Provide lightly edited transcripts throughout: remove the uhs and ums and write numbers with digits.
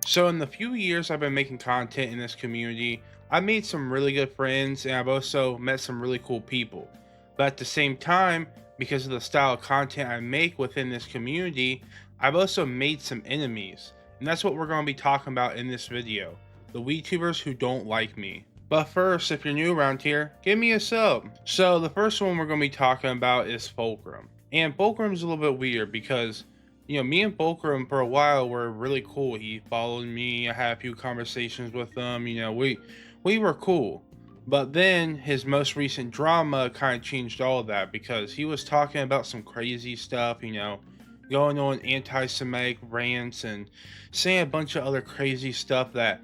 So in the few years I've been making content in this community, I've made some really good friends and I've also met some really cool people. But at the same time, because of the style of content I make within this community, I've also made some enemies. And that's what we're going to be talking about in this video. The WeedTubers who don't like me. But first, if you're new around here, give me a sub. So the first one we're going to be talking about is Fulcrum. And Fulcrum is a little bit weird because me and Fulcrum for a while were really cool. He followed me. I had a few conversations with him. We were cool. But then his most recent drama kind of changed all of that because he was talking about some crazy stuff, going on anti-Semitic rants and saying a bunch of other crazy stuff that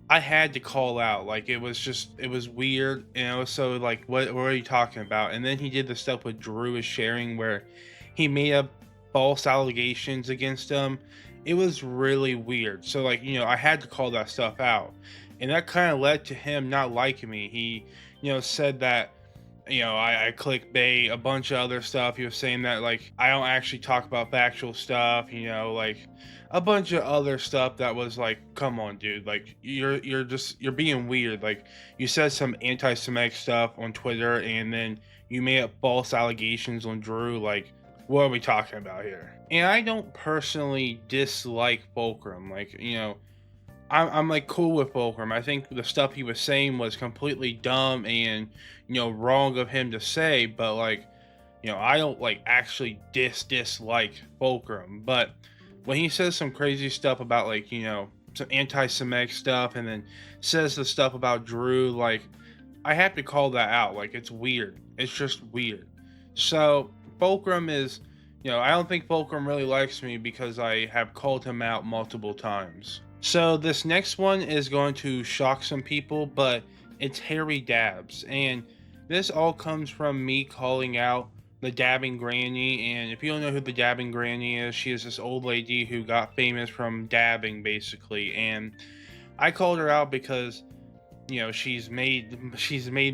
I had to call out. Like it was weird, and it was so like, what are you talking about? And then he did the stuff with Drew is sharing where he made up false allegations against him. It was really weird. So like, I had to call that stuff out. And that kind of led to him not liking me. He, said that I clickbait, a bunch of other stuff. He was saying that like I don't actually talk about factual stuff, like a bunch of other stuff that was like, come on, dude, like you're being weird. Like you said some anti-Semitic stuff on Twitter, and then you made up false allegations on Drew. Like, what are we talking about here? And I don't personally dislike Fulcrum. Like, I'm like cool with Fulcrum. I think the stuff he was saying was completely dumb and wrong of him to say, but like I don't like actually dislike Fulcrum. But when he says some crazy stuff about like some anti-Semitic stuff and then says the stuff about Drew, like I have to call that out. Like it's weird. It's just weird. So Fulcrum is, I don't think Fulcrum really likes me because I have called him out multiple times. So this next one is going to shock some people, but it's Harry Dabs. And this all comes from me calling out the dabbing granny. And if you don't know who the dabbing granny is, she is this old lady who got famous from dabbing basically. And I called her out because she's made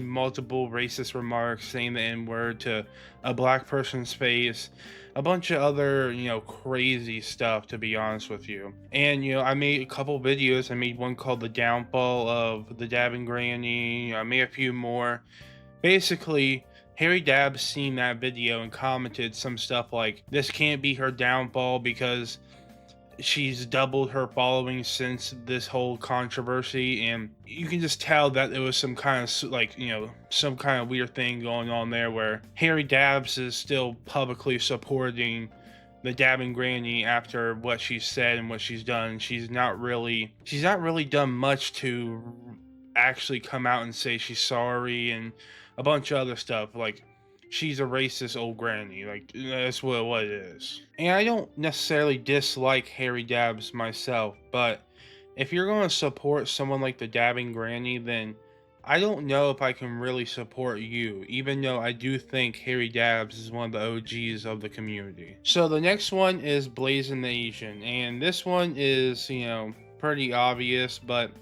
multiple racist remarks, saying the n-word to a black person's face, a bunch of other crazy stuff, to be honest with you. And I made a couple videos. I made one called the downfall of the dabbing granny. I made a few more. Basically, Harry Dabbs seen that video and commented some stuff like, this can't be her downfall because she's doubled her following since this whole controversy, and you can just tell that it was some kind of like some kind of weird thing going on there where Harry Dabbs is still publicly supporting the dabbing granny after what she said and what she's done. She's not really done much to actually come out and say she's sorry and a bunch of other stuff. Like she's a racist old granny. Like that's what it is. And I don't necessarily dislike Harry Dabbs myself, but if you're going to support someone like the dabbing granny, then I don't know if I can really support you, even though I do think Harry Dabbs is one of the OGs of the community. So the next one is Blazing the Asian, and this one is, pretty obvious, but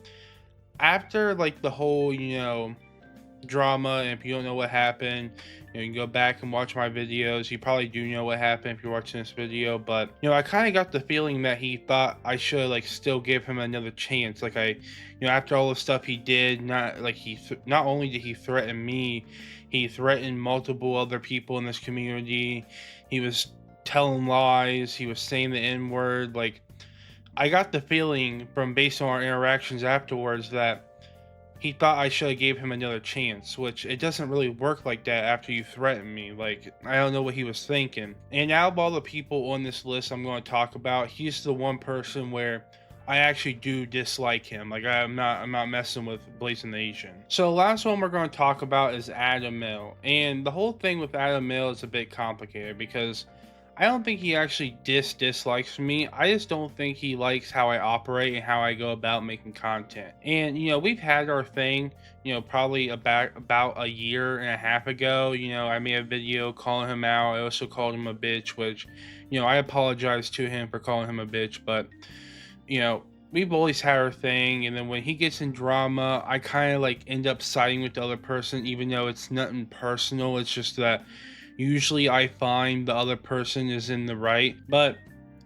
after like the whole, drama, and if you don't know what happened, you can go back and watch my videos. You probably do know what happened if you're watching this video, but I kind of got the feeling that he thought I should like still give him another chance. Like after all the stuff he did, not only did he threaten me, he threatened multiple other people in this community. He was telling lies, he was saying the n-word. Like I got the feeling from based on our interactions afterwards that he thought I should have gave him another chance, which it doesn't really work like that after you threaten me. Like, I don't know what he was thinking. And out of all the people on this list I'm going to talk about, he's the one person where I actually do dislike him. Like, I'm not messing with Blazing the Asian. So the last one we're going to talk about is Adam Mill. And the whole thing with Adam Mill is a bit complicated because I don't think he actually dislikes me. I just don't think he likes how I operate and how I go about making content. And we've had our thing, probably about a year and a half ago. I made a video calling him out. I also called him a bitch, which, I apologize to him for calling him a bitch, but we've always had our thing. And then when he gets in drama, I kind of like end up siding with the other person, even though it's nothing personal. It's just that usually I find the other person is in the right, but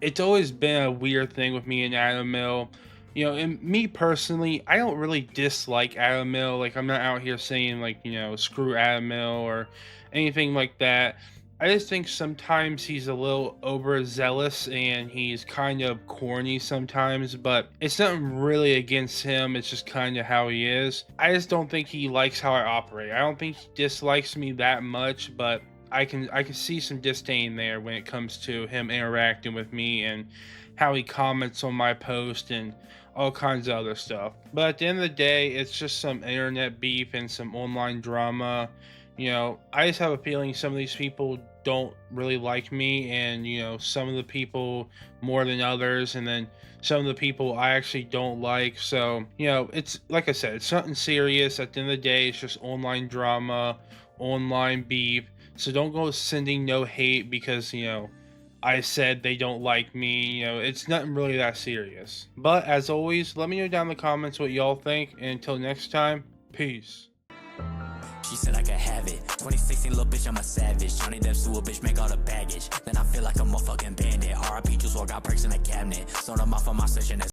it's always been a weird thing with me and Adam Mill. And me personally, I don't really dislike Adam Mill. Like, I'm not out here saying, like, screw Adam Mill or anything like that. I just think sometimes he's a little overzealous and he's kind of corny sometimes, but it's nothing really against him. It's just kind of how he is. I just don't think he likes how I operate. I don't think he dislikes me that much, but I can see some disdain there when it comes to him interacting with me and how he comments on my post and all kinds of other stuff. But at the end of the day, it's just some internet beef and some online drama. I just have a feeling some of these people don't really like me, and some of the people more than others, and then some of the people I actually don't like. So, it's like I said, it's nothing serious. At the end of the day, it's just online drama, online beef. So don't go sending no hate because, I said they don't like me. It's nothing really that serious. But as always, let me know down in the comments what y'all think. And until next time, peace. She said I could have it. 2016, little bitch, I'm a savage. Johnny Depp sue a bitch, make all the baggage. Then I feel like I'm a fucking bandit. RIP, just walk got perks in the cabinet. Sold them off on my session.